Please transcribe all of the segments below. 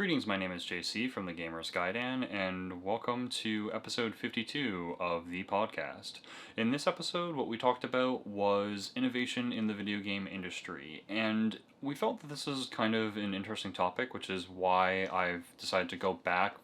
Greetings, my name is JC from the Gamers Gaiden, and welcome to episode 52 of the podcast. In this episode, what we talked about was innovation in the video game industry, and we felt that this is kind of an interesting topic, which is why I've decided to go back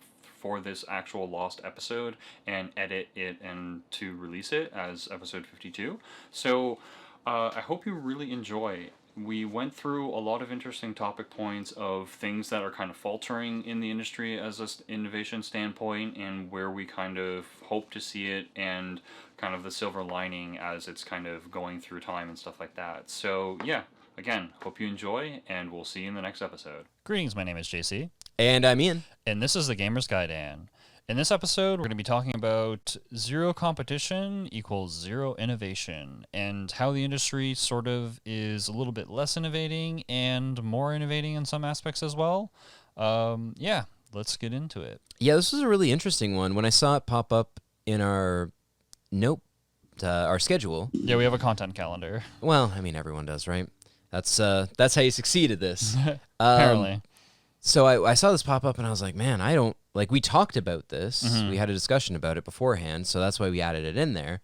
for this actual lost episode and edit it and to release it as episode 52. So, I hope you really enjoy. We went through a lot of interesting topic points of things that are kind of faltering in the industry as an innovation standpoint and where we kind of hope to see it and kind of the silver lining as it's kind of going through time and stuff like that. So, yeah, again, hope you enjoy and we'll see you in the next episode. Greetings, my name is JC. And I'm Ian. And this is the Gamers Gaiden. In this episode, we're going to be talking about zero competition equals zero innovation, and how the industry sort of is a little bit less innovating and more innovating in some aspects as well. Yeah, let's get into it. Yeah, this was a really interesting one. When I saw it pop up in our our schedule. Yeah, we have a content calendar. Well, I mean, everyone does, right? That's how you succeed at this. Apparently. So I saw this pop up, and I was like, man, I don't... Like, we talked about this. Mm-hmm. We had a discussion about it beforehand, so that's why we added it in there.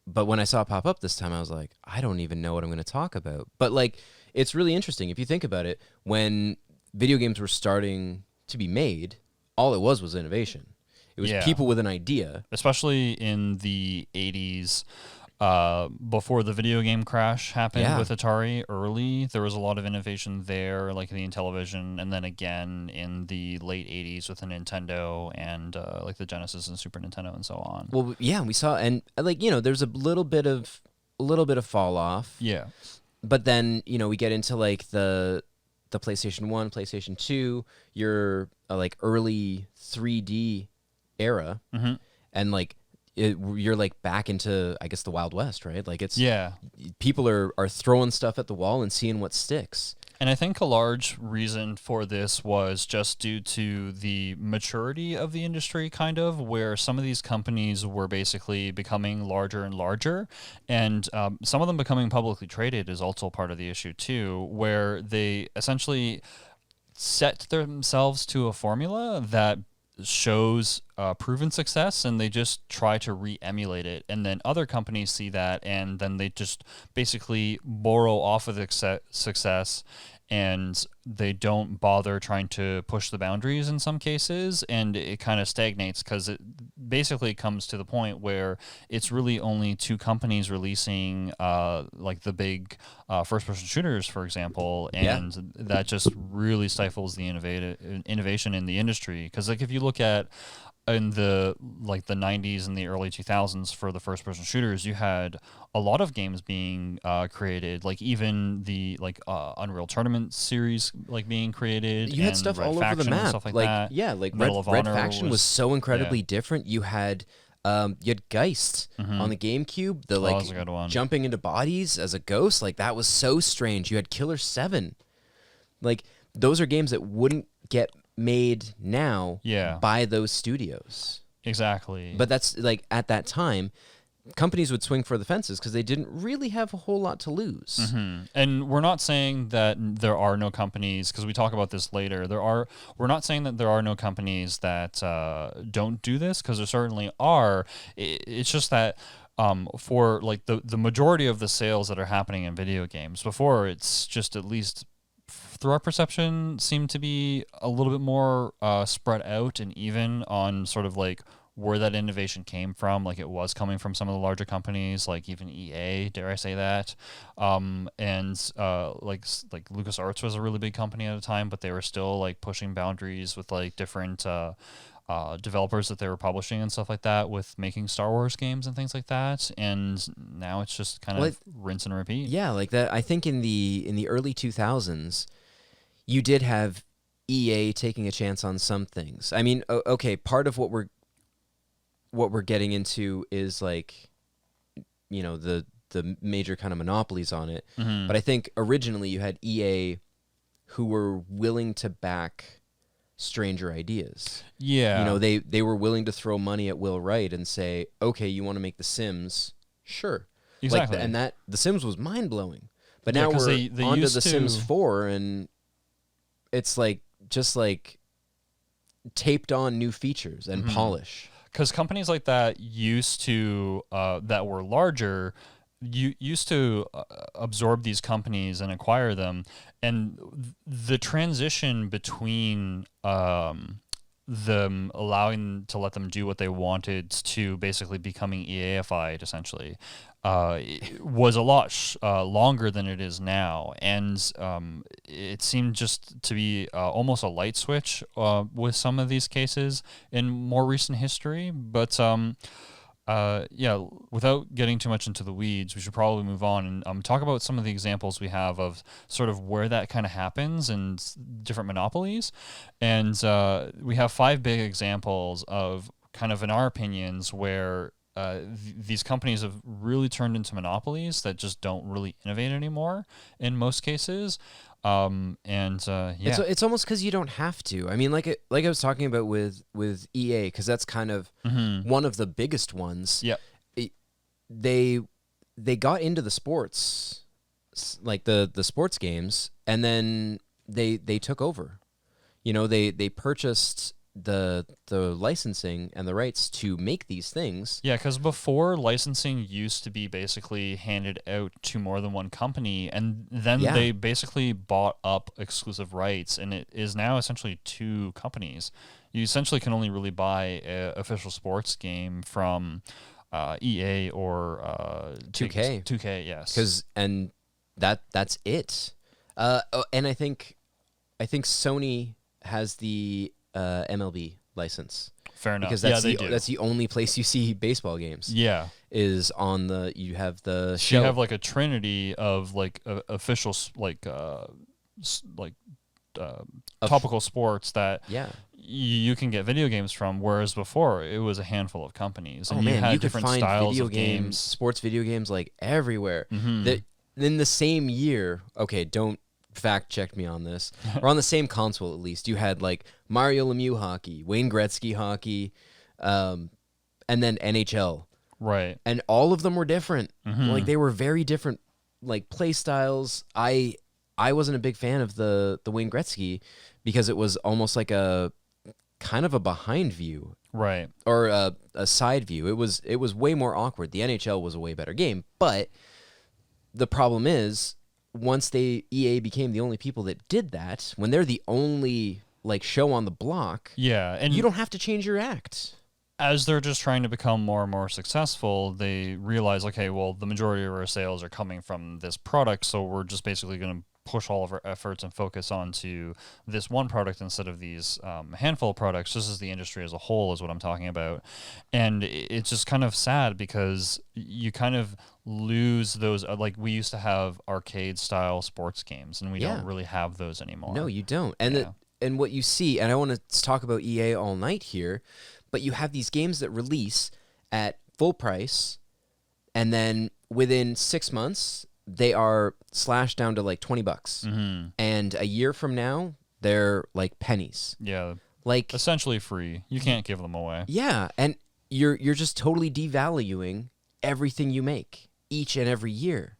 But when I saw it pop up this time, I was like, I don't even know what I'm going to talk about. But, like, it's really interesting. If you think about it, when video games were starting to be made, all it was innovation. It was people with an idea. Especially in the 80s. Before the video game crash happened with Atari early, there was a lot of innovation there, like in the Intellivision, and then again in the late 80s with the Nintendo and like the Genesis and Super Nintendo and so on. Well, yeah, we saw, and like, there's a little bit of fall off. Yeah. But then, we get into like the PlayStation 1, PlayStation 2, your like early 3D era, and like you're like back into, I guess, the Wild West, right? Like people are throwing stuff at the wall and seeing what sticks. And I think a large reason for this was just due to the maturity of the industry, kind of, where some of these companies were basically becoming larger and larger, and some of them becoming publicly traded is also part of the issue too, where they essentially set themselves to a formula that shows proven success, and they just try to re-emulate it, and then other companies see that, and then they just basically borrow off of the success, and they don't bother trying to push the boundaries in some cases, and it kind of stagnates because it basically comes to the point where it's really only two companies releasing like the big first-person shooters, for example, and that just really stifles the innovation in the industry. Because like if you look at in the 90s and the early 2000s for the first-person shooters, you had a lot of games being created, like even the Unreal Tournament series being created. You had stuff Red all Faction over the map, and stuff like that. Yeah, like Medal of Red Honor Faction was so incredibly different. You had Geist on the GameCube, that was a good one. Jumping into bodies as a ghost, like that was so strange. You had Killer 7, like those are games that wouldn't get made now by those studios. Exactly. But that's like at that time, companies would swing for the fences because they didn't really have a whole lot to lose. Mm-hmm. And we're not saying that there are no companies, because we talk about this later. We're not saying that there are no companies that don't do this, because there certainly are. It's just that for like the majority of the sales that are happening in video games before, it's just, at least through our perception, seem to be a little bit more spread out and even on sort of like where that innovation came from. Like it was coming from some of the larger companies, like even EA, dare I say that, and like LucasArts was a really big company at the time, but they were still like pushing boundaries with like different developers that they were publishing and stuff like that, with making Star Wars games and things like that. And now it's just kind of rinse and repeat. Yeah, like that. I think in the early 2000s, you did have EA taking a chance on some things. I mean, okay, part of what we're getting into is like, the major kind of monopolies on it. Mm-hmm. But I think originally you had EA who were willing to back stranger ideas. Yeah. They were willing to throw money at Will Wright and say, okay, you want to make The Sims? Sure. Exactly. And that The Sims was mind blowing. But now we're onto The Sims 4, and it's like just like taped on new features and polish. Because companies like that used to that were larger, you used to absorb these companies and acquire them, and the transition between them allowing to let them do what they wanted to basically becoming EAified essentially was a lot longer than it is now, and it seemed just to be almost a light switch with some of these cases in more recent history. But yeah, without getting too much into the weeds, we should probably move on and talk about some of the examples we have of sort of where that kind of happens and different monopolies. And we have 5 big examples of kind of, in our opinions, where these companies have really turned into monopolies that just don't really innovate anymore in most cases. Yeah, It's almost because you don't have to. I mean, like I was talking about with EA, because that's kind of one of the biggest ones. Yep. They got into the sports, like the sports games, and then they took over. You know, they purchased the licensing and the rights to make these things. Yeah, because before, licensing used to be basically handed out to more than one company, and then they basically bought up exclusive rights, and it is now essentially 2 companies. You essentially can only really buy an official sports game from EA or 2K. 2K, yes. And that's it. And I think Sony has the MLB license. Fair enough. Because they do. That's the only place you see baseball games. Yeah. Is on you have the show. You have like a trinity of like official topical sports that you can get video games from, whereas before it was a handful of companies, and you had different could find styles video of games, sports video games like everywhere. That in the same year, okay, don't fact check me on this, or on the same console at least, you had like Mario Lemieux hockey, Wayne Gretzky hockey, and then NHL. Right. And all of them were different. Like they were very different, like play styles. I wasn't a big fan of the Wayne Gretzky because it was almost like a kind of a behind view. Right. Or a side view. It was way more awkward. The NHL was a way better game, but the problem is once EA became the only people that did that, when they're the only like show on the block, and you don't have to change your act. As they're just trying to become more and more successful, they realize, okay, well, the majority of our sales are coming from this product, so we're just basically going to push all of our efforts and focus onto this one product instead of these handful of products. This is the industry as a whole is what I'm talking about. And it's just kind of sad because you kind of lose those, like we used to have arcade style sports games, and we don't really have those anymore. No, you don't. And and what you see, and I want to talk about EA all night here, but you have these games that release at full price, and then within 6 months, they are slashed down to like $20. And a year from now, they're like pennies. Yeah. Like essentially free. You can't give them away. Yeah. And you're just totally devaluing everything you make each and every year.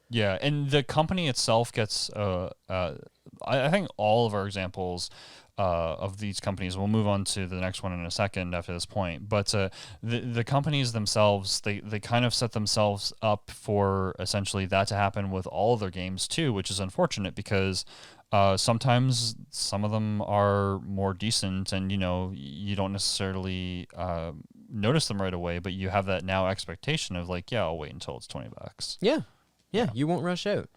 Yeah. And the company itself gets, I think all of our examples of these companies, we'll move on to the next one in a second after this point, but the companies themselves, they kind of set themselves up for essentially that to happen with all of their games too, which is unfortunate because sometimes some of them are more decent and you don't necessarily notice them right away, but you have that now expectation of like, I'll wait until it's $20. Yeah, you won't rush out.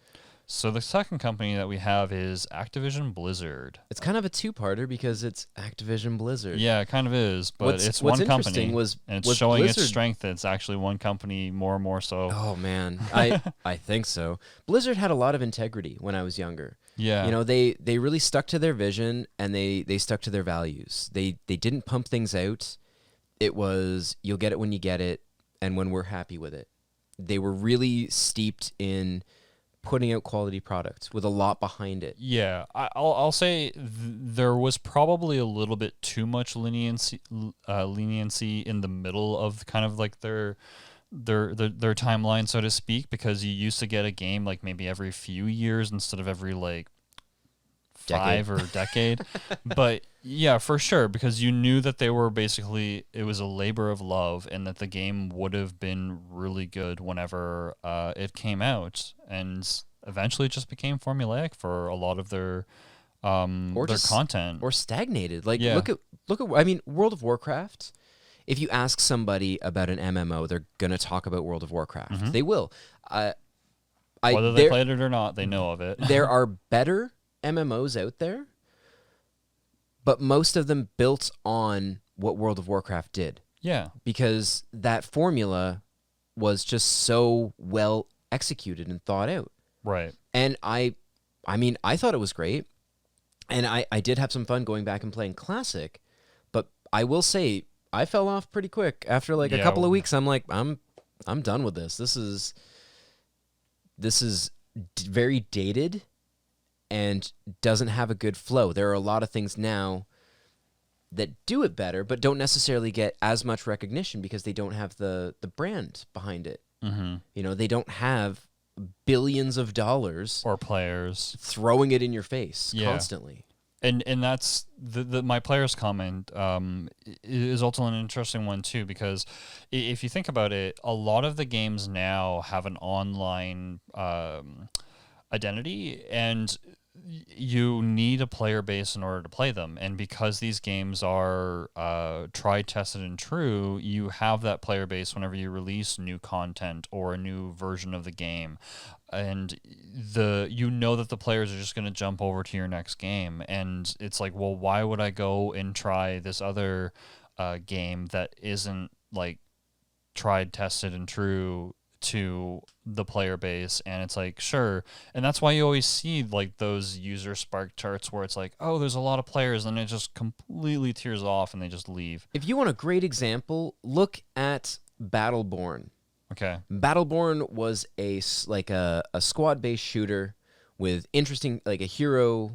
So the second company that we have is Activision Blizzard. It's kind of a two-parter because it's Activision Blizzard. Yeah, it kind of is, but it's one company, and it's showing its strength that it's actually one company more and more so. Oh man, I think so. Blizzard had a lot of integrity when I was younger. Yeah, they really stuck to their vision and they stuck to their values. They didn't pump things out. It was you'll get it when you get it, and when we're happy with it. They were really steeped in putting out quality products with a lot behind it. Yeah, I'll say there was probably a little bit too much leniency in the middle of kind of like their timeline, so to speak, because you used to get a game like maybe every few years instead of every like 5 or decade. But yeah, for sure, because you knew that they were basically, it was a labor of love, and that the game would have been really good whenever it came out, and eventually it just became formulaic for a lot of their content, or stagnated. Like Yeah. look at I mean, World of Warcraft. If you ask somebody about an MMO, they're gonna talk about World of Warcraft. They will. Whether they played it or not, they know of it. There are better MMOs out there, but most of them built on what World of Warcraft did, Yeah, because that formula was just so well executed and thought out. right. And I mean, I thought it was great, and I did have some fun going back and playing Classic, but I will say I fell off pretty quick after like a Yeah. couple of weeks. I'm like, I'm done with this. This is very dated and doesn't have a good flow. There are a lot of things now that do it better, but don't necessarily get as much recognition because they don't have the brand behind it. Mm-hmm. You know, they don't have billions of dollars Or players. throwing it in your face Yeah. constantly. And that's the my player's comment is also an interesting one too, because if you think about it, a lot of the games now have an online identity, and you need a player base in order to play them. And because these games are tried, tested, and true, you have that player base whenever you release new content or a new version of the game. And you know that the players are just going to jump over to your next game, and it's like, well, why would I go and try this other game that isn't like tried, tested, and true to the player base? And it's like, sure. And that's why you always see like those user spark charts where it's like, oh, there's a lot of players, and it just completely tears off and they just leave. If you want a great example, look at Battleborn. Okay. Battleborn was a squad-based shooter with interesting, like a hero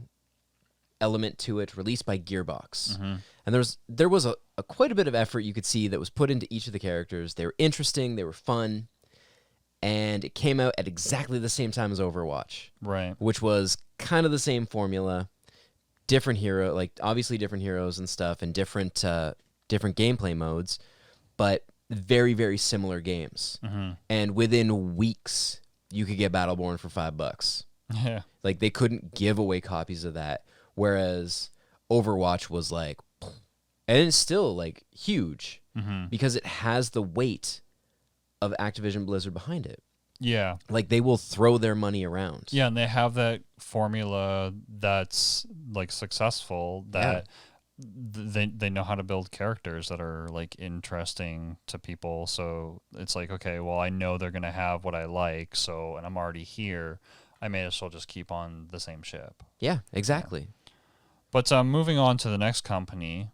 element to it, released by Gearbox. Mm-hmm. And there was a quite a bit of effort you could see that was put into each of the characters. They were interesting, they were fun, and it came out at exactly the same time as Overwatch, Right. which was kind of the same formula, different hero, like obviously different heroes and stuff, and different gameplay modes, but very, very similar games. Mm-hmm. And within weeks, you could get Battleborn for $5. Yeah. Like, they couldn't give away copies of that, whereas Overwatch was like, and it's still like huge Mm-hmm. because it has the weight of Activision Blizzard behind it. Yeah. Like, they will throw their money around. Yeah, and they have that formula that's like successful, that they know how to build characters that are like interesting to people. So it's like, okay, well, I know they're gonna have what I like, so, and I'm already here, I may as well just keep on the same ship. Yeah, exactly. But moving on to the next company.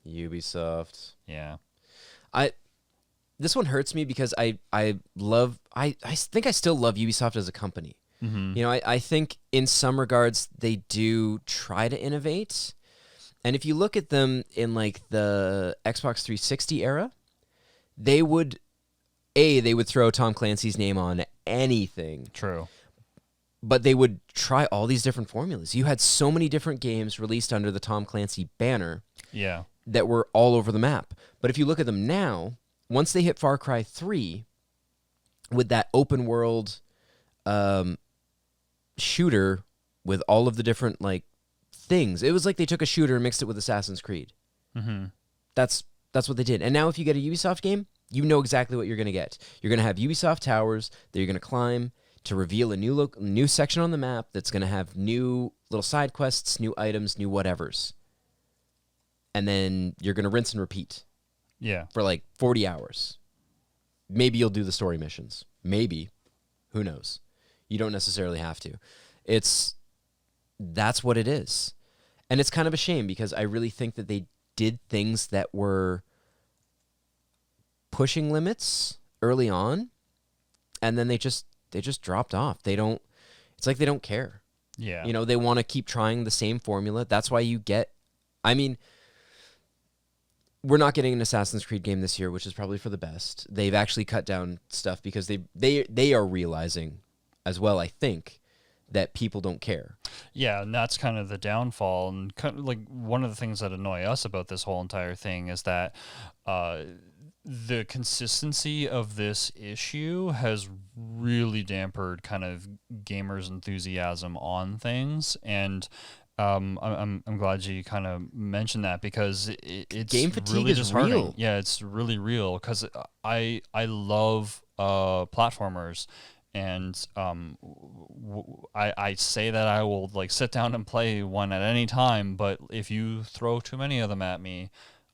Ubisoft. Yeah. This one hurts me because I think I still love Ubisoft as a company. Mm-hmm. You know, I think in some regards they do try to innovate. And if you look at them in like the Xbox 360 era, they would throw Tom Clancy's name on anything. True. But they would try all these different formulas. You had so many different games released under the Tom Clancy banner Yeah. that were all over the map. But if you look at them now, once they hit Far Cry 3 with that open world shooter with all of the different like things, it was like they took a shooter and mixed it with Assassin's Creed. Mm-hmm. That's what they did. And now if you get a Ubisoft game, you know exactly what you're going to get. You're going to have Ubisoft towers that you're going to climb to reveal a new section on the map that's going to have new little side quests, new items, new whatevers. And then you're going to rinse and repeat. Yeah. For like 40 hours. Maybe you'll do the story missions. Maybe. Who knows? You don't necessarily have to. That's what it is. And it's kind of a shame because I really think that they did things that were pushing limits early on, and then they just dropped off. It's like they don't care. Yeah. You know, they want to keep trying the same formula. That's why we're not getting an Assassin's Creed game this year, which is probably for the best. They've actually cut down stuff because they are realizing as well, I think, that people don't care. Yeah, and that's kind of the downfall. And kind of like one of the things that annoy us about this whole entire thing is that the consistency of this issue has really dampened kind of gamers' enthusiasm on things. And I'm glad you kind of mentioned that, because it's Game fatigue really is disheartening. real. Yeah, it's really real, because I love platformers. And I say that I will like sit down and play one at any time, but if you throw too many of them at me,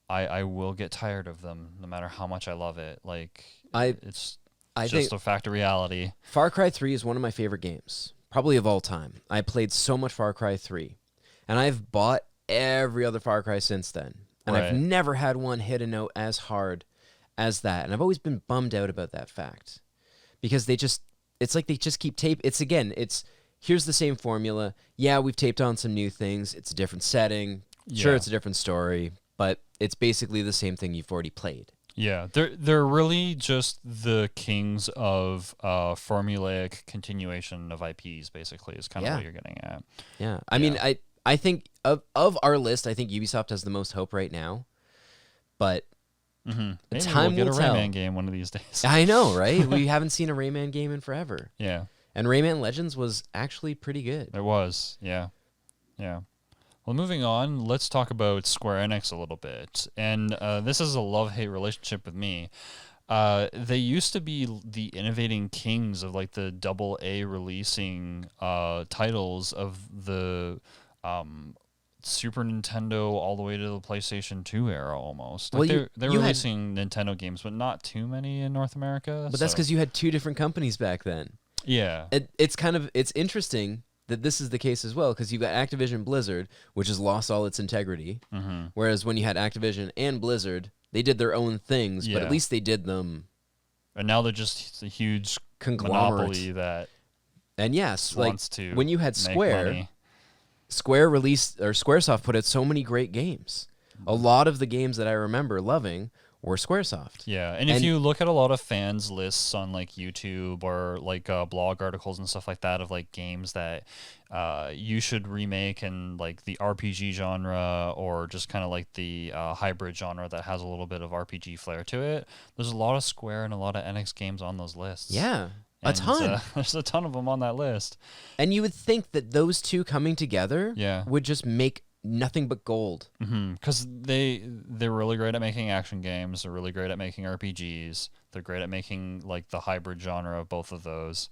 I will get tired of them, no matter how much I love it. Like it's I just think a fact of reality. Far Cry 3 is one of my favorite games, probably of all time. I played so much Far Cry 3, and I've bought every other Far Cry since then, and I've Right. never had one hit a note as hard as that, and I've always been bummed out about that fact, because it's like they just keep here's the same formula. Yeah, we've taped on some new things. It's a different setting. Sure, Yeah. it's a different story, but it's basically the same thing you've already played. Yeah, they're really just the kings of formulaic continuation of IPs. Basically, is kind of Yeah. what you're getting at. Yeah. I mean, I think of our list, I think Ubisoft has the most hope right now. But Maybe time we'll get will a tell. Rayman game one of these days. I know, right? We haven't seen a Rayman game in forever. Yeah, And Rayman Legends was actually pretty good. it was. Yeah, yeah. Well, moving on, let's talk about Square Enix a little bit. And this is a love-hate relationship with me. They used to be the innovating kings of like the AA releasing titles of the Super Nintendo all the way to the PlayStation 2 era almost. Like Well, they're you had- releasing Nintendo games, but not too many in North America. But that's because you had two different companies back then. yeah. It's interesting that this is the case as well, because you've got Activision Blizzard, which has lost all its integrity. Mm-hmm. Whereas when you had Activision and Blizzard, they did their own things, but Yeah. at least they did them And now they're just a huge conglomerate. monopoly that And yes, like wants to when you had make Square, money. Square released, or Squaresoft put out so many great games. A lot of the games that I remember loving were Squaresoft. Yeah, and if And- you look at a lot of fans' lists on like YouTube or like blog articles and stuff like that of like games that you should remake in like the RPG genre or just kind of like the hybrid genre that has a little bit of RPG flair to it, there's a lot of Square and a lot of NX games on those lists. Yeah, a And, ton. there's a ton of them on that list. And you would think that those two coming together Yeah. would just make nothing but gold. Because they're really great at making action games. They're really great at making RPGs. They're great at making like the hybrid genre of both of those,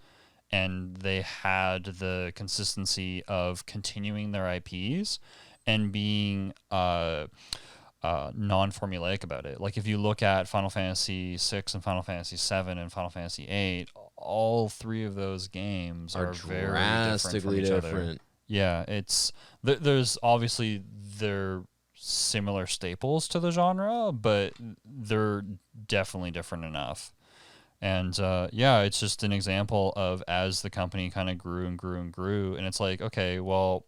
and they had the consistency of continuing their IPs and being non-formulaic about it. Like if you look at Final Fantasy VI and Final Fantasy VII and Final Fantasy VIII, all three of those games are very drastically different from each other. different. Yeah, it's there's obviously they're similar staples to the genre, but they're definitely different enough. And yeah, it's just an example of as the company kind of grew and grew and grew, and it's like, okay, well,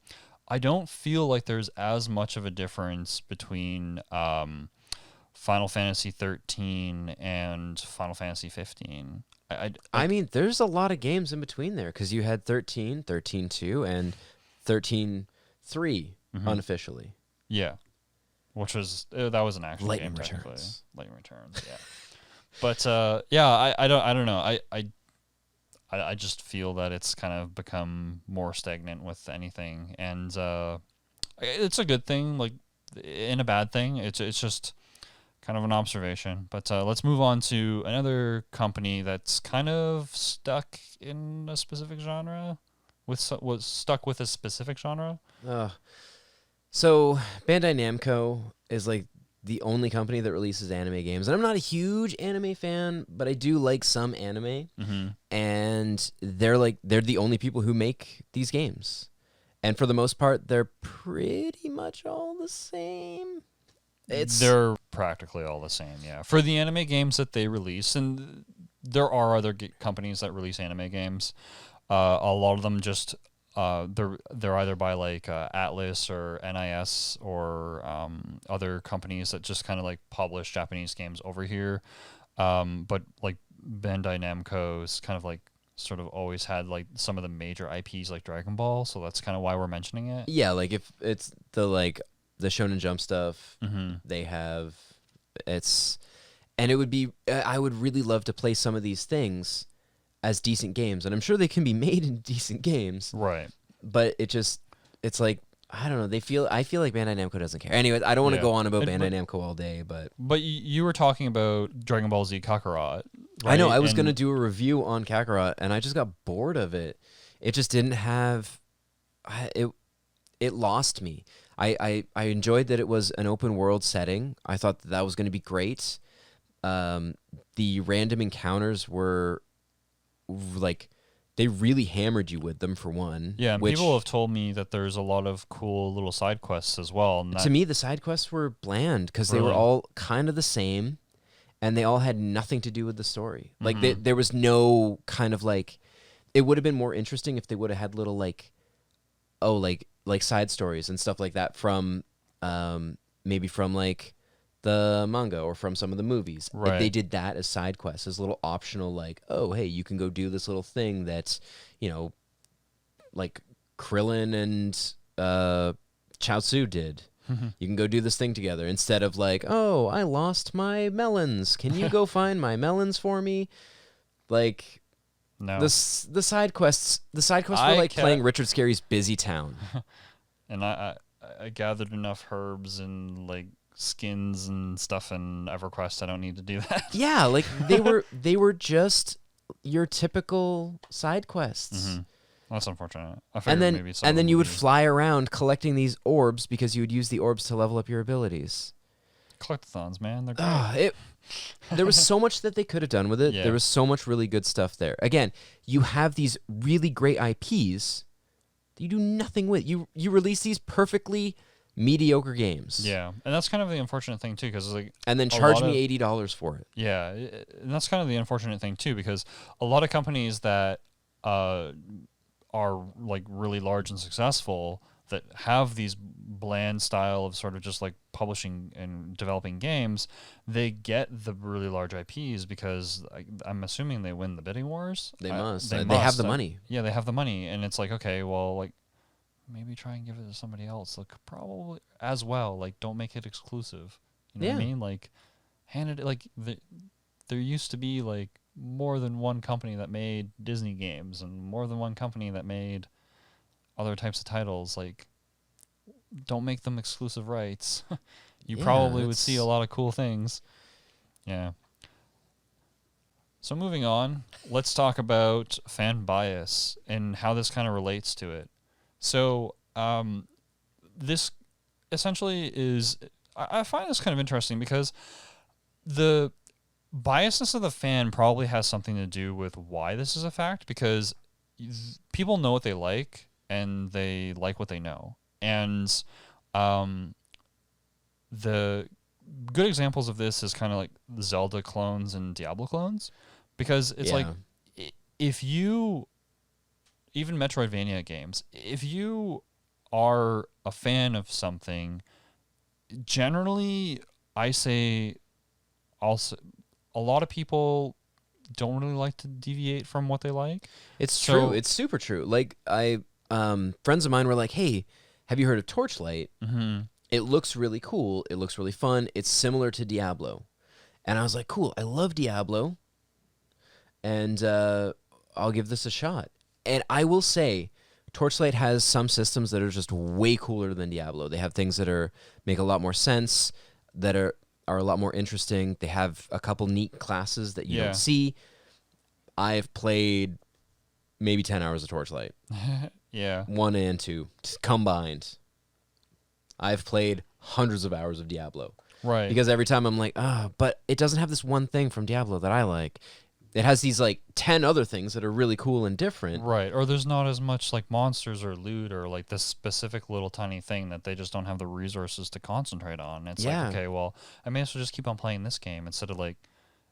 I don't feel like there's as much of a difference between Final Fantasy 13 and Final Fantasy 15. I mean, there's a lot of games in between there, because you had 13, 13.2, and 13.3 unofficially. Yeah, which was that was an actual Lightning game technically. Returns. Lightning Returns, yeah. But yeah, I don't know. I just feel that it's kind of become more stagnant with anything, and it's a good thing, like in a bad thing. It's just kind of an observation. But let's move on to another company that's kind of stuck in a specific genre. Was stuck with a specific genre. So Bandai Namco is like the only company that releases anime games, and I'm not a huge anime fan, but I do like some anime. And they're the only people who make these games, and for the most part, they're pretty much all the same. They're practically all the same, yeah. For the anime games that they release, and there are other companies that release anime games. A lot of them just they're either by like Atlas or NIS or other companies that just kind of like publish Japanese games over here. But like Bandai Namco is kind of like sort of always had like some of the major IPs like Dragon Ball, so that's kind of why we're mentioning it. Yeah, like if it's the Shonen Jump stuff, Mm-hmm. they have and it would be I would really love to play some of these things as decent games, and I'm sure they can be made in decent games. Right. But it's like I don't know. I feel like Bandai Namco doesn't care. Anyway, I don't want to go on about Bandai Namco all day, but you were talking about Dragon Ball Z Kakarot. Right? I know I was gonna do a review on Kakarot, and I just got bored of it. It just didn't have it. It lost me. I enjoyed that it was an open world setting. I thought that was going to be great. The random encounters were like they really hammered you with them for one. Yeah, and people have told me that there's a lot of cool little side quests as well. And to me, the side quests were bland because they were all kind of the same, and they all had nothing to do with the story. Like there was no kind of like. It would have been more interesting if they would have had little like side stories and stuff like that from maybe from like the manga or from some of the movies. Right. Like they did that as side quests, as little optional like, oh hey, you can go do this little thing that, like Krillin and Chaozu did. You can go do this thing together instead of like, oh, I lost my melons. Can you go find my melons for me? Like no. The side quests were like playing Richard Scarry's Busy Town. And I gathered enough herbs and like skins and stuff in EverQuest. I don't need to do that. Yeah, like they were just your typical side quests. Mm-hmm. That's unfortunate. And then you would fly around collecting these orbs because you would use the orbs to level up your abilities. Collectathons, man, they're great. There was so much that they could have done with it. Yeah. There was so much really good stuff there. Again, you have these really great IPs that you do nothing with. You release these perfectly mediocre games. Yeah, and that's kind of the unfortunate thing too, because like, and then charge me $80 for it. Yeah, and that's kind of the unfortunate thing too, because a lot of companies that are like really large and successful that have these bland style of sort of just like publishing and developing games, they get the really large IPs because I'm assuming they win the bidding wars. They must. They have the money. Yeah, they have the money, and it's like, okay, well, like maybe try and give it to somebody else. Like probably as well. Like don't make it exclusive. You know what I mean? Like hand it like there used to be like more than one company that made Disney games and more than one company that made other types of titles. Like don't make them exclusive rights. You probably would see a lot of cool things. Yeah. So moving on, let's talk about fan bias and how this kind of relates to it. So this essentially is, I find this kind of interesting because the biasness of the fan probably has something to do with why this is a fact, because people know what they like and they like what they know. And the good examples of this is kind of like Zelda clones and Diablo clones, because it's like if you, even Metroidvania games, if you are a fan of something, generally I say also a lot of people don't really like to deviate from what they like. It's true. It's super true. Like friends of mine were like, hey, have you heard of Torchlight? Mm-hmm. It looks really cool. It looks really fun. It's similar to Diablo. And I was like, cool, I love Diablo. And I'll give this a shot. And I will say, Torchlight has some systems that are just way cooler than Diablo. They have things that make a lot more sense, that are a lot more interesting. They have a couple neat classes that you don't see. I've played maybe 10 hours of Torchlight. Yeah. 1 and 2 combined. I've played hundreds of hours of Diablo. Right. Because every time I'm like, but it doesn't have this one thing from Diablo that I like. It has these like 10 other things that are really cool and different. Right. Or there's not as much like monsters or loot or like this specific little tiny thing that they just don't have the resources to concentrate on. It's like, okay, well, I may as well just keep on playing this game instead of like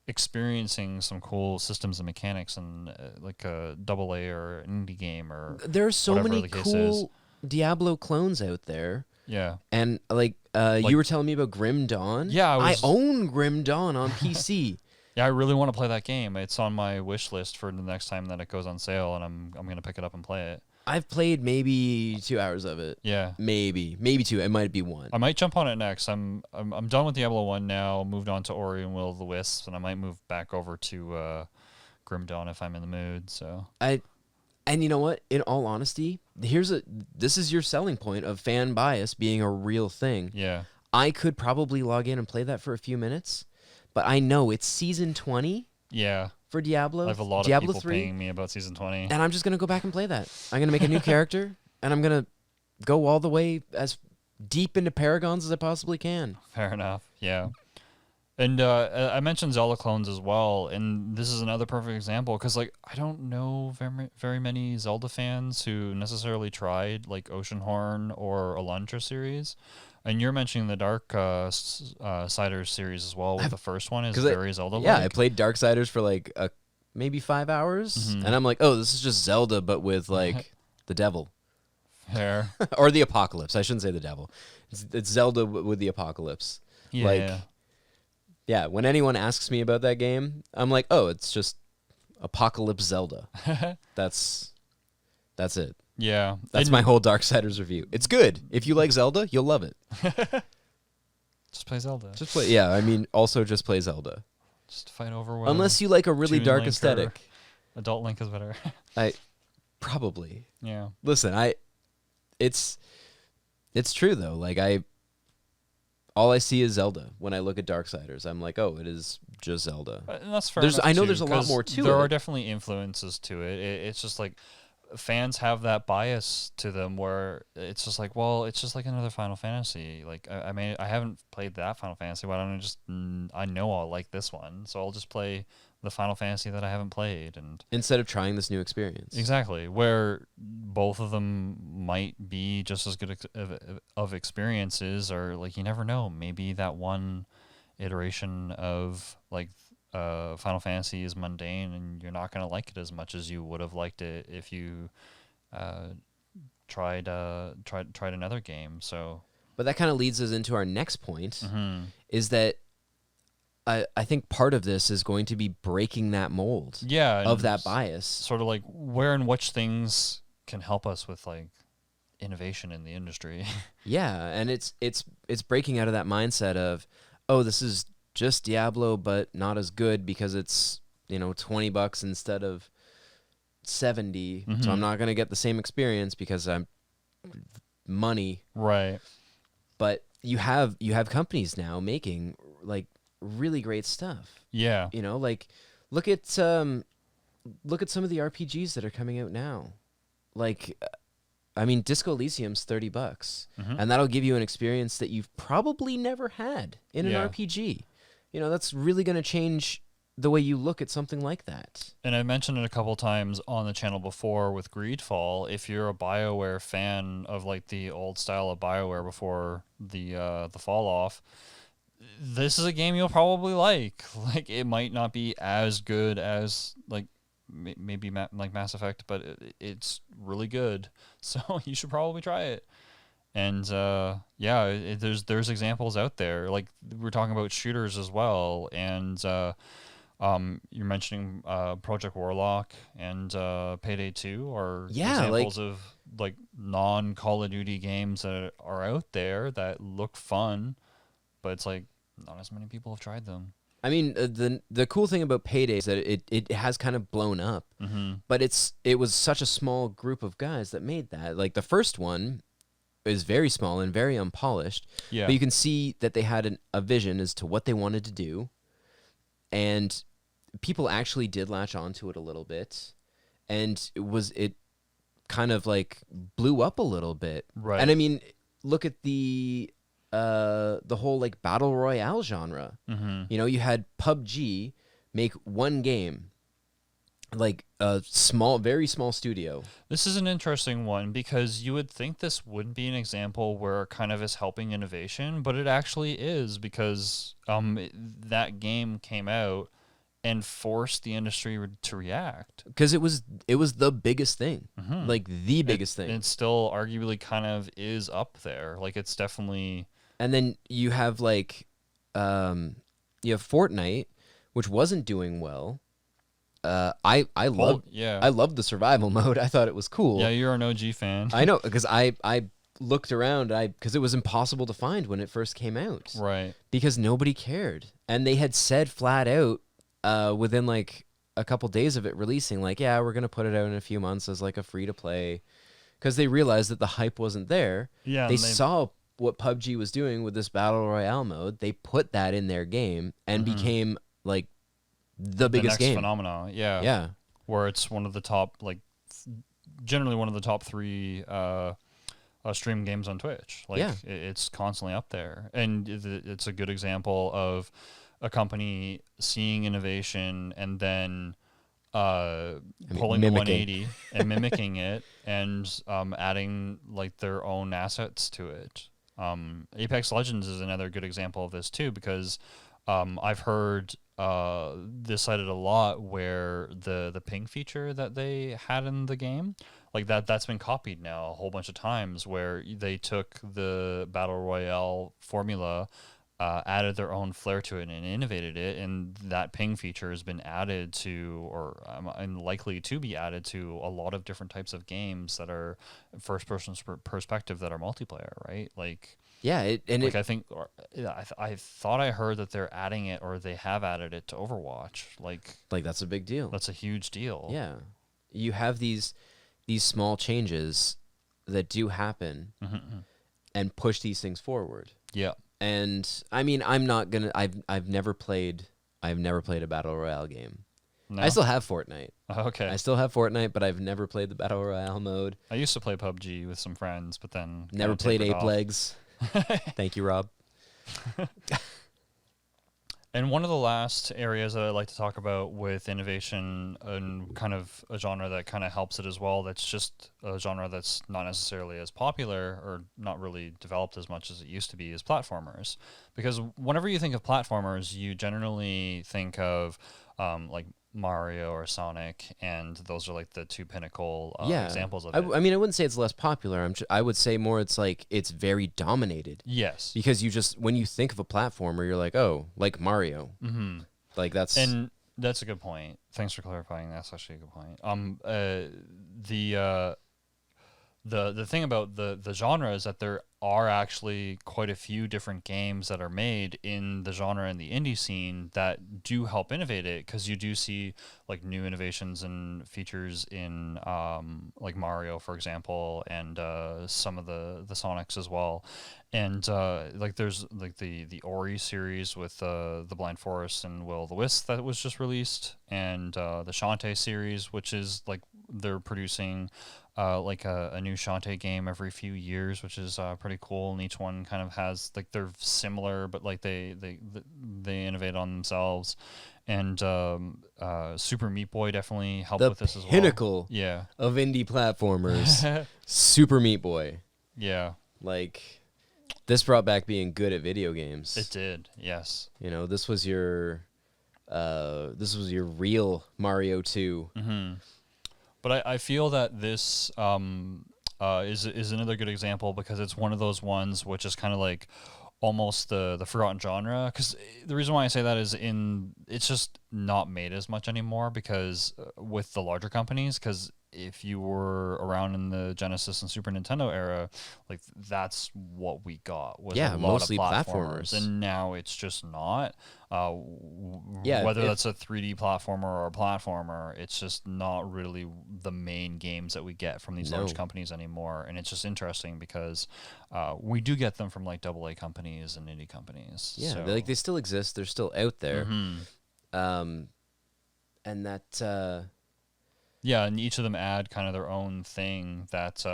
experiencing some cool systems and mechanics and like a AA or an indie game or there are so many cool Diablo clones out there. Yeah. And like you were telling me about Grim Dawn. Yeah, I own Grim Dawn on PC. Yeah, I really want to play that game. It's on my wish list for the next time that it goes on sale, and I'm gonna pick it up and play it. I've played maybe 2 hours of it. Yeah, Maybe 2. It might be 1. I might jump on it next. I'm done with Diablo 1 now. Moved on to Ori and Will of the Wisps, and I might move back over to Grim Dawn if I'm in the mood. So And you know what? In all honesty, this is your selling point of fan bias being a real thing. yeah, I could probably log in and play that for a few minutes, but I know it's season 20 yeah. for Diablo. I have a lot Diablo of people 3, paying me about season 20. and I'm just gonna go back and play that. I'm gonna make a new character, and I'm gonna go all the way as deep into Paragons as I possibly can. Fair enough. Yeah. And I mentioned Zelda clones as well, and this is another perfect example because, like, I don't know very many Zelda fans who necessarily tried like Oceanhorn or Elantra series, and you're mentioning the Siders series as well. With the first one is very Zelda-like. Yeah, I played Darksiders for like maybe 5 hours, and I'm like, oh, this is just Zelda, but with like the devil. Fair. Or the apocalypse. I shouldn't say the devil. It's Zelda with the apocalypse. Yeah. Like, yeah, when anyone asks me about that game, I'm like, oh, it's just Apocalypse Zelda. That's it. Yeah. That's my whole Darksiders review. It's good. If you like Zelda, you'll love it. Just play Zelda. Just play. Yeah, I mean, also just play Zelda. Just fight over. Unless you like a really Toon dark Link or aesthetic. Adult Link is better. Probably. Yeah. Listen, it's true though. Like all I see is Zelda when I look at Darksiders. I'm like, oh, it is just Zelda. And that's fair. I know too, there's a lot more to it. There are definitely influences to it. It's just like fans have that bias to them where it's just like, well, it's just like another Final Fantasy. Like, I mean, I haven't played that Final Fantasy. Why don't I just? I know I'll like this one, so I'll just play the Final Fantasy that I haven't played, and instead of trying this new experience. Exactly, where both of them might be just as good of experiences, or like you never know. Maybe that one iteration of like Final Fantasy is mundane, and you're not gonna like it as much as you would have liked it if you tried another game. So, but that kind of leads us into our next point, is that I think part of this is going to be breaking that mold of that bias. Sort of like where and which things can help us with like innovation in the industry. Yeah, and it's breaking out of that mindset of, oh, this is just Diablo but not as good because it's, $20 instead of 70. So I'm not going to get the same experience because I'm money. Right. But you have companies now making like really great stuff. Yeah. Like look at some of the RPGs that are coming out now. Like I mean, Disco Elysium's $30, and that'll give you an experience that you've probably never had in an RPG. That's really going to change the way you look at something like that. And I mentioned it a couple times on the channel before with Greedfall. If you're a BioWare fan of like the old style of BioWare before the fall off, this is a game you'll probably like. Like, it might not be as good as like maybe like Mass Effect, but it's really good. So you should probably try it. And there's examples out there. Like, we're talking about shooters as well, and you're mentioning Project Warlock and Payday 2 are examples of like non-Call of Duty games that are out there that look fun, but it's like not as many people have tried them. I mean, the cool thing about Payday is that it has kind of blown up, but it was such a small group of guys that made that. Like, the first one is very small and very unpolished, but you can see that they had a vision as to what they wanted to do, and people actually did latch onto it a little bit, and it kind of like blew up a little bit. Right. And I mean, look at the whole like battle royale genre. You had PUBG make one game, like a very small studio. This is an interesting one because you would think this wouldn't be an example where it kind of is helping innovation, but it actually is, because that game came out and forced the industry to react. Because it was the biggest thing, like the biggest thing. It still arguably kind of is up there. Like, it's definitely. And then you have like, you have Fortnite, which wasn't doing well. I loved yeah. I loved the survival mode. I thought it was cool. Yeah, you're an OG fan. I know, because I looked around, because it was impossible to find when it first came out. Right. Because nobody cared. And they had said flat out within like a couple days of it releasing, like, yeah, we're going to put it out in a few months as like a free to play, because they realized that the hype wasn't there. Yeah. They saw what PUBG was doing with this battle royale mode. They put that in their game and became like the biggest next game. phenomenon. Yeah. Yeah. Where it's one of the top, like, generally one of the top 3 stream games on Twitch. Like, Yeah. it's constantly up there. And it's a good example of a company seeing innovation and then pulling the 180 and mimicking it and adding like their own assets to it. Apex Legends is another good example of this too, because I've heard this cited a lot, where the ping feature that they had in the game, like that's been copied now a whole bunch of times, where they took the battle royale formula, added their own flair to it and innovated it, and that ping feature has been added to, or likely to be added to, a lot of different types of games that are first person perspective that are multiplayer, right? Like, Yeah, I think, I thought I heard that they're adding it, or they have added it to Overwatch. Like that's a big deal. that's a huge deal. Yeah, you have these small changes that do happen and push these things forward. Yeah. And I mean, I've never played a battle royale game. No? I still have Fortnite. Okay. I still have Fortnite, but I've never played the battle royale mode. I used to play PUBG with some friends, but then Never played tapered Ape off. Legs. Thank you, Rob. And one of the last areas that I'd like to talk about with innovation, and kind of a genre that kind of helps it as well, that's just a genre that's not necessarily as popular or not really developed as much as it used to be, is platformers. Because whenever you think of platformers, you generally think of like Mario or Sonic, and those are like the 2 pinnacle examples of it. I mean, I wouldn't say it's less popular. I would say more it's like it's very dominated. Yes. Because when you think of a platformer, you're like, oh, like Mario. Mm-hmm. Like that's... And that's a good point. Thanks for clarifying. That's actually a good point. The thing about the genre is that there are actually quite a few different games that are made in the genre and the indie scene that do help innovate it, because you do see like new innovations and features in like Mario, for example, and some of the Sonics as well. And like there's like the Ori series with the Blind Forest and Will o' the Wisp that was just released, and the Shantae series, which is like they're producing like a new Shantae game every few years, which is pretty cool. And each one kind of has like, they're similar, but like they innovate on themselves. And Super Meat Boy definitely helped with this as well. The pinnacle of indie platformers. Super Meat Boy. Yeah. Like, this brought back being good at video games. It did, yes. You know, this was your real Mario 2. Mm-hmm. But I feel that this is another good example, because it's one of those ones which is kind of like almost the forgotten genre. Because the reason why I say that is it's just not made as much anymore, because with the larger companies, because if you were around in the Genesis and Super Nintendo era, like that's what we got, was a lot mostly of platformers. platformers. And now it's just not. Whether that's a 3D platformer or a platformer, it's just not really the main games that we get from these large companies anymore. And it's just interesting, because we do get them from like AA companies and indie companies. Yeah, so. they still exist. They're still out there. Mm-hmm. And that... Yeah, and each of them add kind of their own thing that,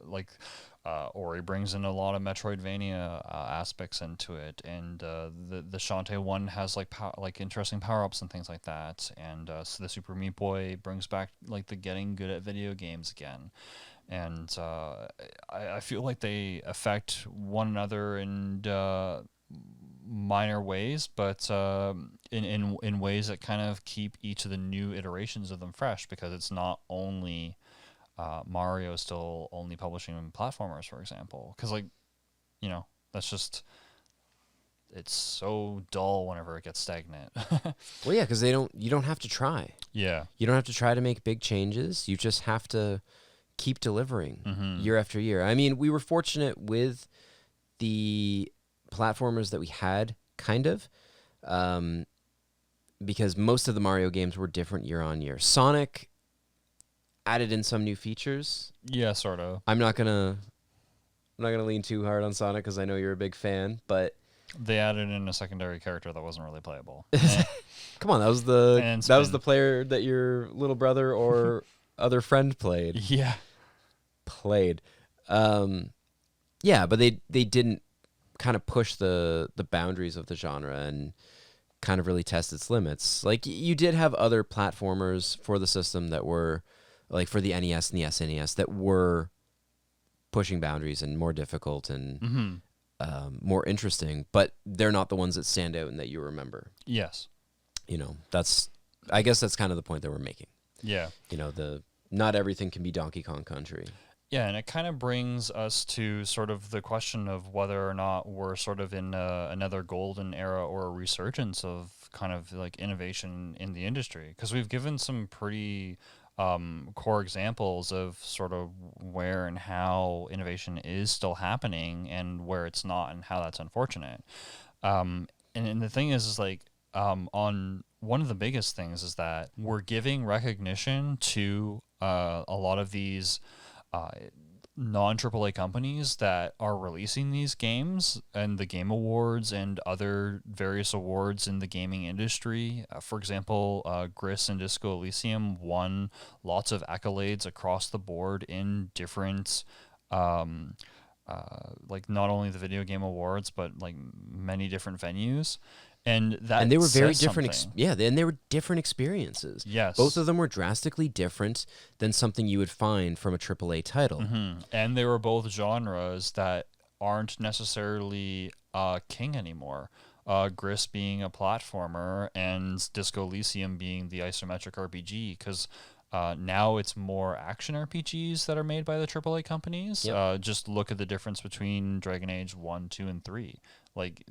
like, Ori brings in a lot of Metroidvania aspects into it, and the Shantae one has like interesting power-ups and things like that, and so the Super Meat Boy brings back like the getting good at video games again, and I feel like they affect one another in minor ways, but in ways that kind of keep each of the new iterations of them fresh, because it's not only Mario still only publishing platformers, for example, because like, you know, that's just it's so dull whenever it gets stagnant. Well, yeah, because you don't have to try. Yeah. You don't have to try to make big changes. You just have to keep delivering year after year. I mean, we were fortunate with the platformers that we had, kind of, because most of the Mario games were different year on year. Sonic added in some new features. Yeah, sort of. I'm not gonna lean too hard on Sonic because I know you're a big fan, but They added in a secondary character that wasn't really playable. come on, that was And the player that your little brother or other friend played. Yeah. Yeah, but they didn't kind of push the boundaries of the genre and kind of really test its limits. Like, you did have other platformers for the system that were, like, for the NES and the SNES, that were pushing boundaries and more difficult and more interesting, but they're not the ones that stand out and that you remember. Yes. You know, I guess that's kind of the point that we're making. Yeah. You know, not everything can be Donkey Kong Country. Yeah, and it kind of brings us to sort of the question of whether or not we're sort of in another golden era or a resurgence of kind of like innovation in the industry. Because we've given some pretty core examples of sort of where and how innovation is still happening and where it's not, and how that's unfortunate. And the thing is like, on one of the biggest things is that we're giving recognition to a lot of these non-AAA companies that are releasing these games, and the Game Awards and other various awards in the gaming industry. For example, Gris and Disco Elysium won lots of accolades across the board in different, like not only the video game awards, but like many different venues. And they were very says different. something. And they were different experiences. Yes. Both of them were drastically different than something you would find from a AAA title. And they were both genres that aren't necessarily king anymore. Gris being a platformer and Disco Elysium being the isometric RPG, because now it's more action RPGs that are made by the AAA companies. Yep. Just look at the difference between Dragon Age 1, 2, and 3. Like,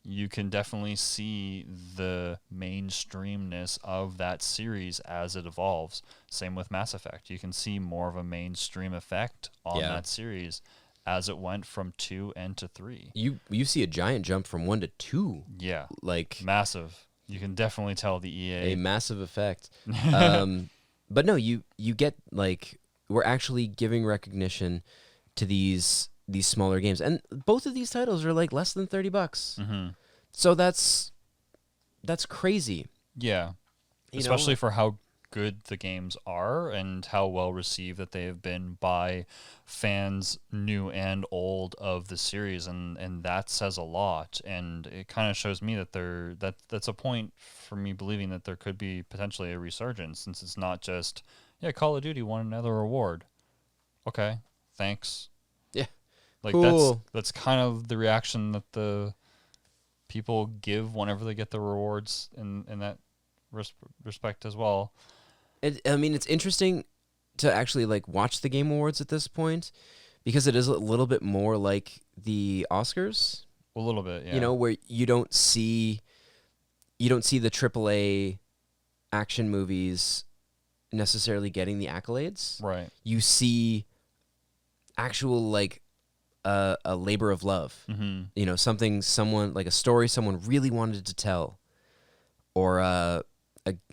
you can definitely see the mainstreamness of that series as it evolves. Same with Mass Effect. You can see more of a mainstream effect on that series as it went from 2 and to 3. You see a giant jump from 1 to 2. Yeah. Like, massive. You can definitely tell the EA. a massive effect. But no, you get, like, we're actually giving recognition to these smaller games, and both of these titles are like less than $30. So that's crazy. Yeah. Especially for how good the games are and how well received that they have been by fans new and old of the series, and that says a lot. And it kind of shows me that that's a point for me believing that there could be potentially a resurgence, since it's not just Call of Duty won another award. Okay, thanks. Yeah. Like, cool. that's kind of the reaction that the people give whenever they get the rewards in that respect as well. I mean, it's interesting to actually, like, watch the Game Awards at this point, because it is a little bit more like the Oscars. A little bit, yeah. You know, where you don't see the AAA action movies necessarily getting the accolades. Right. You see actual, like, a labor of love. You know, someone like a story someone really wanted to tell, or a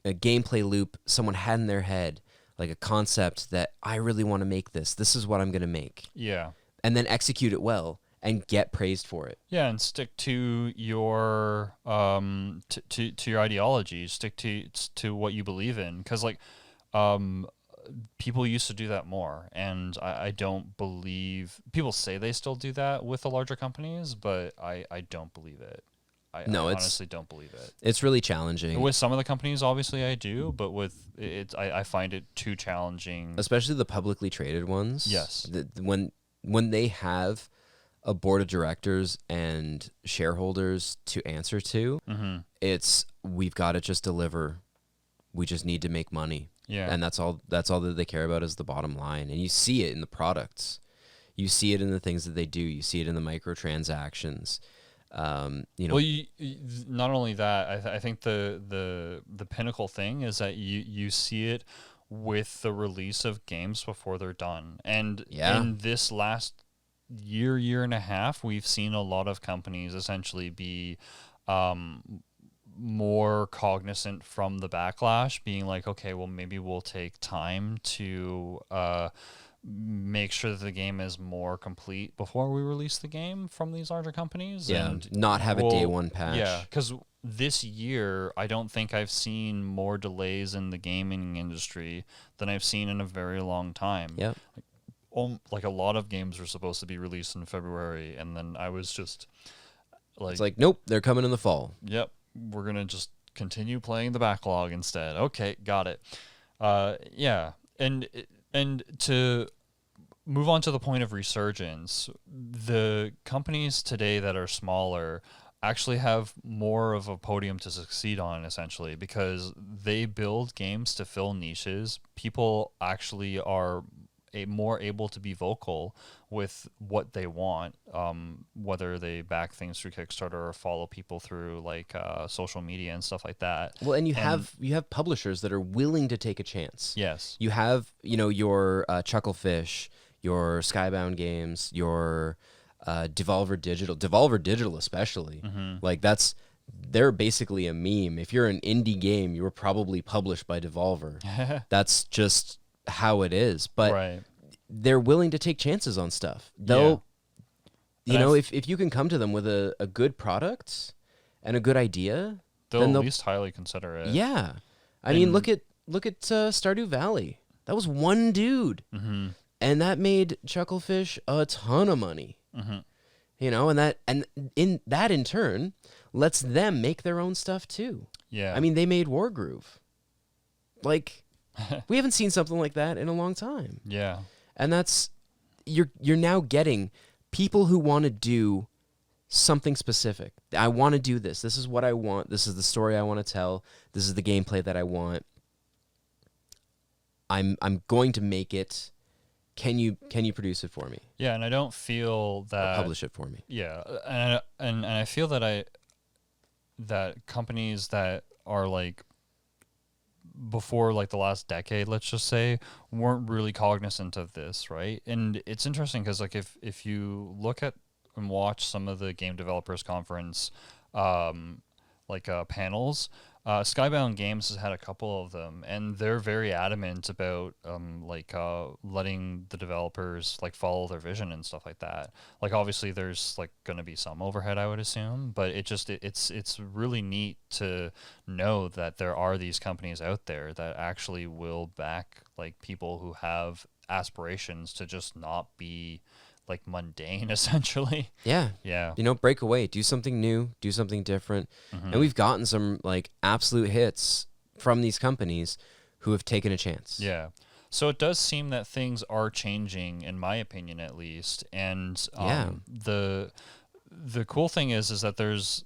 gameplay loop someone had in their head, like a concept that I really want to make this is what I'm going to make. Yeah. And then execute it well and get praised for it. Yeah, and stick to your to your ideology, stick to what you believe in, because like people used to do that more, and I don't believe people say they still do that with the larger companies, but I don't believe it. I honestly don't believe it. It's really challenging. With some of the companies, obviously I do, but with it, I find it too challenging. Especially the publicly traded ones. Yes. When they have a board of directors and shareholders to answer to, it's, we've got to just deliver. We just need to make money. Yeah. And that's all that they care about is the bottom line. And you see it in the products. You see it in the things that they do. You see it in the microtransactions. Well, not only that, I think the pinnacle thing is that you see it with the release of games before they're done. And Yeah. in this last year and a half, we've seen a lot of companies essentially be more cognizant from the backlash, being like, okay, well, maybe we'll take time to make sure that the game is more complete before we release the game from these larger companies. Yeah, And not have a day one patch. Yeah, because this year, I don't think I've seen more delays in the gaming industry than I've seen in a very long time. Yep. Like a lot of games were supposed to be released in February, and then I was just like, It's like, nope, they're coming in the fall. yep, we're going to just continue playing the backlog instead. Okay, got it. Yeah, and to move on to the point of resurgence, the companies today that are smaller actually have more of a podium to succeed on, essentially, because they build games to fill niches. People actually are more able to be vocal with what they want, whether they back things through Kickstarter or follow people through like social media and stuff like that. Well, and you have publishers that are willing to take a chance. Yes. You have, your Chucklefish, your Skybound Games, your Devolver Digital especially. Like they're basically a meme. If you're an indie game, you were probably published by Devolver. That's just how it is. But Right. they're willing to take chances on stuff. Though, if you can come to them with a good product and a good idea, They'll then at they'll least highly consider it. yeah. I mean, look at Stardew Valley. That was one dude, and that made Chucklefish a ton of money. And that in turn lets them make their own stuff too. Yeah. I mean, they made Wargroove. Like, we haven't seen something like that in a long time. Yeah. And that's you're now getting people who want to do something specific. I want to do this. This is what I want. This is the story I want to tell. This is the gameplay that I want. I'm going to make it. Can you produce it for me? Yeah, and I don't feel that Or publish it for me. Yeah, and I feel that that companies that are like before like the last decade, let's just say, weren't really cognizant of this, right? And it's interesting because like if you look at and watch some of the game developers conference panels, Skybound Games has had a couple of them, and they're very adamant about letting the developers like follow their vision and stuff like that. Like obviously there's like going to be some overhead, I would assume, but it's really neat to know that there are these companies out there that actually will back like people who have aspirations to just not be like mundane, essentially. Yeah. Yeah. Break away, do something new, do something different. And we've gotten some like absolute hits from these companies who have taken a chance. Yeah. So it does seem that things are changing, in my opinion, at least. And the cool thing is that there's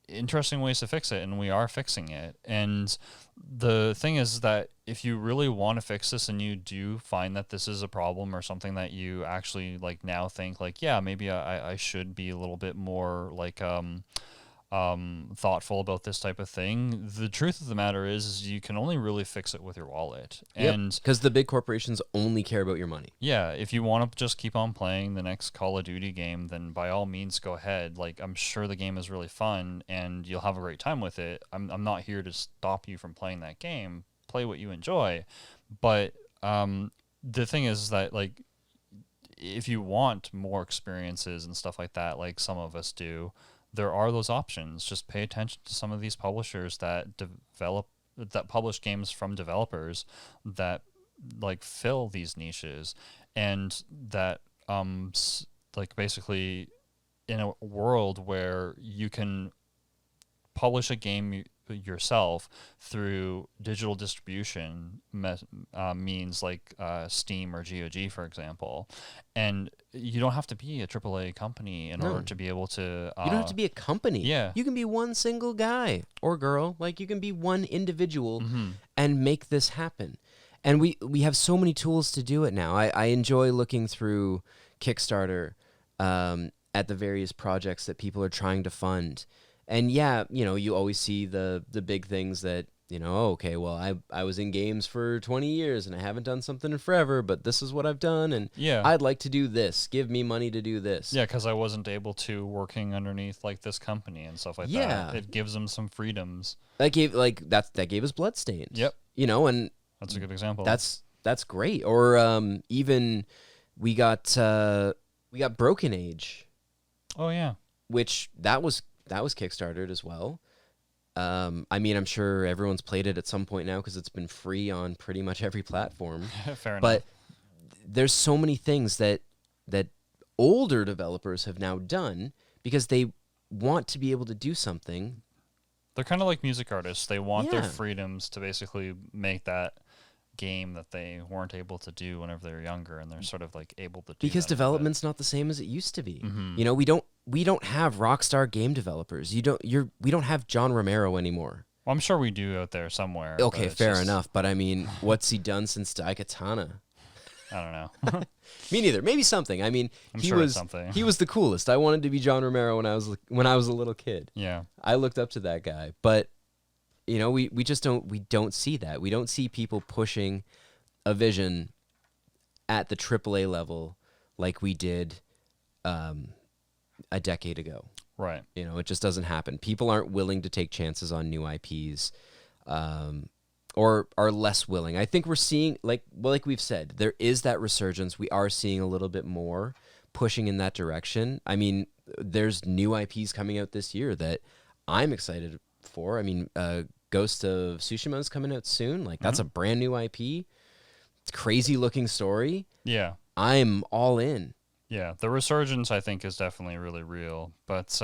interesting ways to fix it, and we are fixing it. And the thing is that if you really want to fix this and you do find that this is a problem or something that you actually like now think like, yeah, maybe I should be a little bit more like thoughtful about this type of thing. The truth of the matter is you can only really fix it with your wallet. And because the big corporations only care about your money. yeah, if you want to just keep on playing the next Call of Duty game, then by all means go ahead. Like, I'm sure the game is really fun and you'll have a great time with it. I'm not here to stop you from playing that game. Play what you enjoy. But the thing is that like if you want more experiences and stuff like that, like some of us do, there are those options. Just pay attention to some of these publishers that publish games from developers that like fill these niches, and that like basically in a world where you can publish a game yourself through digital distribution means like Steam or GOG, for example, and you don't have to be a AAA company in order to be able to. You don't have to be a company. Yeah, you can be one single guy or girl. Like you can be one individual and make this happen. And we have so many tools to do it now. I enjoy looking through Kickstarter. And at the various projects that people are trying to fund. And yeah, you always see the big things that, oh, okay, well, I was in games for 20 years and I haven't done something in forever, but this is what I've done, and Yeah. I'd like to do this. Give me money to do this. Yeah, because I wasn't able to working underneath like this company and stuff like Yeah. that. It gives them some freedoms. That gave us Bloodstained. Yep. And That's a good example. that's great. Or even we got Broken Age, Oh yeah. which that was kickstarted as well. I mean, I'm sure everyone's played it at some point now because it's been free on pretty much every platform. Fair enough. But there's so many things that older developers have now done because they want to be able to do something. They're kind of like music artists. They want their Yeah. freedoms to basically make that game that they weren't able to do whenever they were younger, and they're sort of like able to do Because that a bit. development's not the same as it used to be. Mhm. We don't have Rockstar game developers. We don't have John Romero anymore. Well, I'm sure we do out there somewhere. Okay, but it's fair just- enough. But I mean, what's he done since Daikatana? I don't know. Me neither. Maybe something. I mean, I'm he sure it's was something. he was the coolest. I wanted to be John Romero when I was a little kid. Yeah. I looked up to that guy. But we just don't see that. We don't see people pushing a vision at the AAA level like we did a decade ago. Right. It just doesn't happen. People aren't willing to take chances on new IPs, or are less willing. I think we're seeing, like we've said, there is that resurgence. We are seeing a little bit more pushing in that direction. I mean, there's new IPs coming out this year that I'm excited for. I mean, Ghost of Tsushima is coming out soon. Like, that's a brand new IP. It's a crazy looking story. Yeah. I'm all in. Yeah. The resurgence, I think, is definitely really real. But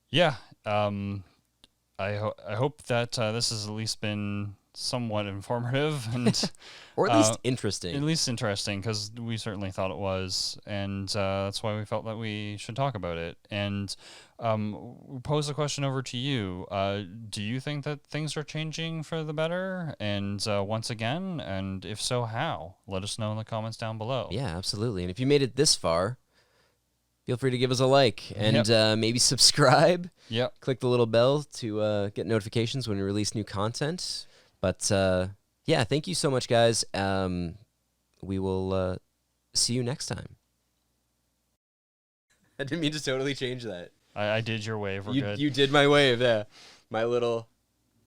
yeah, I hope that this has at least been somewhat informative and Or at least interesting. at least interesting, because we certainly thought it was, and that's why we felt that we should talk about it. And we pose a question over to you. Do you think that things are changing for the better? And once again, and if so, how? Let us know in the comments down below. Yeah, absolutely. And if you made it this far, feel free to give us a like and maybe subscribe. Yep. Click the little bell to get notifications when we release new content. But yeah, thank you so much, guys. We will see you next time. I didn't mean to totally change that. I did your wave. We're good. You did my wave, yeah. My little